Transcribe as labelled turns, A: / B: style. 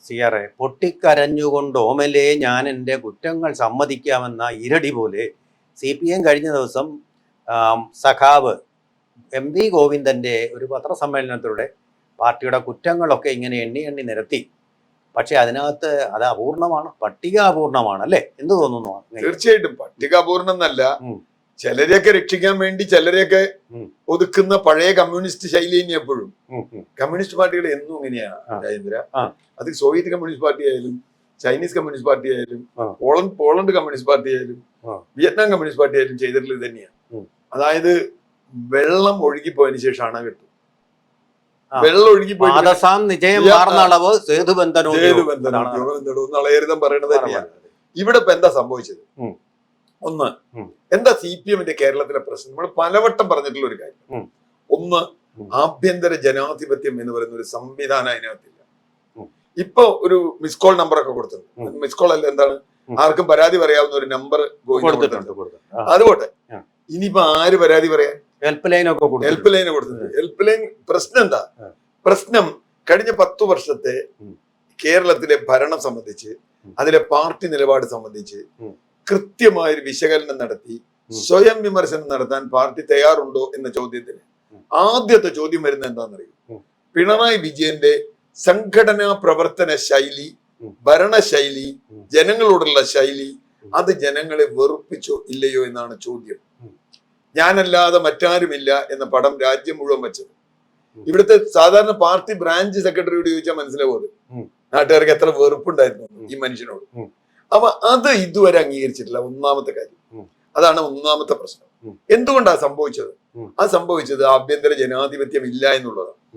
A: സിയറെ, പൊട്ടിക്കരഞ്ഞുകൊണ്ട് ഓമലെ ഞാൻ എൻ്റെ കുറ്റങ്ങൾ സമ്മതിക്കാമെന്ന ഇരടി പോലെ CPM കഴിഞ്ഞ ദിവസം സഖാവ് MV ഗോവിന്ദൻ്റെ ഒരു പത്രസമ്മേളനത്തിലൂടെ പാർട്ടിയുടെ കുറ്റങ്ങളൊക്കെ ഇങ്ങനെ എണ്ണി എണ്ണി നിരത്തി. പക്ഷെ അതിനകത്ത് അത് അപൂർണമാണ്, പട്ടിക അപൂർണമാണ് അല്ലേ? എന്ത് തോന്നുന്നു?
B: തീർച്ചയായിട്ടും പട്ടിക അപൂർണം എന്നല്ല, ചിലരെയൊക്കെ രക്ഷിക്കാൻ വേണ്ടി ചിലരെയൊക്കെ ഒതുക്കുന്ന പഴയ കമ്മ്യൂണിസ്റ്റ് ശൈലി തന്നെ എപ്പോഴും. കമ്മ്യൂണിസ്റ്റ് പാർട്ടികൾ എന്നും ഇങ്ങനെയാണ് രാജേന്ദ്ര. അത് സോവിയറ്റ് കമ്മ്യൂണിസ്റ്റ് പാർട്ടി ആയാലും, ചൈനീസ് കമ്മ്യൂണിസ്റ്റ് പാർട്ടി ആയാലും, പോളണ്ട് കമ്മ്യൂണിസ്റ്റ് പാർട്ടി ആയാലും, വിയറ്റ്നാം കമ്മ്യൂണിസ്റ്റ് പാർട്ടി ആയാലും ചെയ്തിട്ടുള്ളത് ഇത് തന്നെയാണ്. അതായത് വെള്ളം ഒഴുകിപ്പോയതിനു ശേഷം അണ കെട്ടും. വെള്ളം ഒഴുകിപ്പോയി നളയരുതം പറയണത് തന്നെയാണ്. ഇവിടെ ഇപ്പൊ എന്താ സംഭവിച്ചത്? ഒന്ന്, എന്താ CPMന്റെ കേരളത്തിലെ പ്രശ്നം? നമ്മൾ പലവട്ടം പറഞ്ഞിട്ടുള്ള ഒരു കാര്യം. ഒന്ന്, ആഭ്യന്തര ജനാധിപത്യം എന്ന് പറയുന്ന ഒരു സംവിധാനം അതിനകത്തില്ല. ഇപ്പൊ ഒരു മിസ് കോൾ നമ്പറൊക്കെ കൊടുത്തിട്ടുണ്ട്. മിസ് കോൾ അല്ല, എന്താണ്, ആർക്കും പരാതി പറയാവുന്ന ഒരു നമ്പർ കൊടുത്തിട്ടുണ്ട്. അതുപോട്ടെ, ഇനിയിപ്പോ ആര് പരാതി പറയാൻ? ഹെൽപ്പ് ലൈൻ കൊടുത്തിട്ടുണ്ട്. ഹെൽപ്പ് ലൈൻ പ്രശ്നം എന്താ? പ്രശ്നം കഴിഞ്ഞ 10 വർഷത്തെ കേരളത്തിലെ ഭരണം സംബന്ധിച്ച്, അതിലെ പാർട്ടി നിലപാട് സംബന്ധിച്ച് കൃത്യമായൊരു വിശകലനം നടത്തി സ്വയം വിമർശനം നടത്താൻ പാർട്ടി തയ്യാറുണ്ടോ എന്ന ചോദ്യത്തിന് ആദ്യത്തെ ചോദ്യം വരുന്നത് എന്താണെന്നറിയും? പിണറായി വിജയന്റെ സംഘടനാ പ്രവർത്തന ശൈലി, ഭരണശൈലി, ജനങ്ങളോടുള്ള ശൈലി, അത് ജനങ്ങളെ വെറുപ്പിച്ചോ ഇല്ലയോ എന്നാണ് ചോദ്യം. ഞാനല്ലാതെ മറ്റാരുമില്ല എന്ന പടം രാജ്യം മുഴുവൻ വെച്ചത്. ഇവിടുത്തെ സാധാരണ പാർട്ടി ബ്രാഞ്ച് സെക്രട്ടറിയോട് ചോദിച്ചാൽ മനസ്സിലാവും നാട്ടുകാർക്ക് എത്ര വെറുപ്പുണ്ടായിരുന്നു ഈ മനുഷ്യനോട്. അപ്പൊ അത് ഇതുവരെ അംഗീകരിച്ചിട്ടില്ല. ഒന്നാമത്തെ കാര്യം അതാണ്. ഒന്നാമത്തെ പ്രശ്നം എന്തുകൊണ്ടാണ് സംഭവിച്ചത്? ആ സംഭവിച്ചത് ആഭ്യന്തര ജനാധിപത്യം ഇല്ല എന്നുള്ളതാണ്.